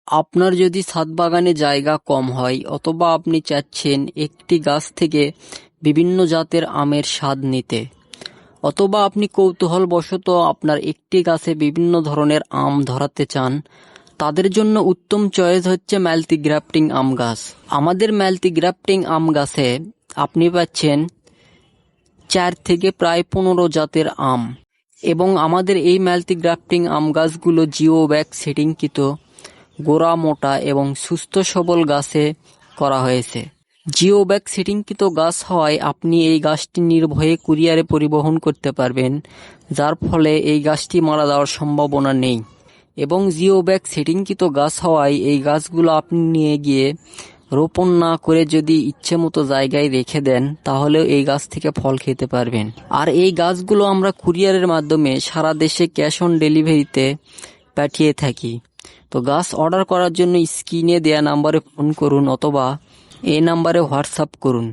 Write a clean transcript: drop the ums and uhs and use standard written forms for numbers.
আপনার যদি ছাদ বাগানে জায়গা কম হয় অথবা আপনি চাচ্ছেন একটি গাছ থেকে বিভিন্ন জাতের আমের স্বাদ নিতে, অথবা আপনি কৌতূহলবশত আপনার একটি গাছে বিভিন্ন ধরনের আম ধরাতে চান, তাদের জন্য উত্তম চয়েস হচ্ছে মাল্টিগ্রাফটিং আম গাছ। আমাদের মাল্টিগ্রাফটিং আম গাছে আপনি পাচ্ছেন 4 থেকে প্রায় 15 জাতের আম, এবং আমাদের এই মাল্টিগ্রাফটিং আম গাছগুলো জিও ব্যাগ সেটিংকৃত, গোড়া মোটা এবং সুস্থ সবল গাছে করা হয়েছে। জিও ব্যাগ সেটিংকৃত গাছ হওয়ায় আপনি এই গাছটি নির্ভয়ে কুরিয়ারে পরিবহন করতে পারবেন, যার ফলে এই গাছটি মারা যাওয়ার সম্ভাবনা নেই। এবং জিও ব্যাগ সেটিংকৃত গাছ হওয়ায় এই গাছগুলো আপনি নিয়ে গিয়ে রোপণ না করে যদি ইচ্ছে মতো জায়গায় রেখে দেন, তাহলেও এই গাছ থেকে ফল খেতে পারবেন। আর এই গাছগুলো আমরা কুরিয়ারের মাধ্যমে সারা দেশে ক্যাশ অন ডেলিভারিতে পাঠিয়ে থাকি। তো গাছ অর্ডার করার জন্য স্ক্রিনে দেয়া নাম্বারে ফোন করুন অথবা এই নাম্বারে হোয়াটসঅ্যাপ করুন।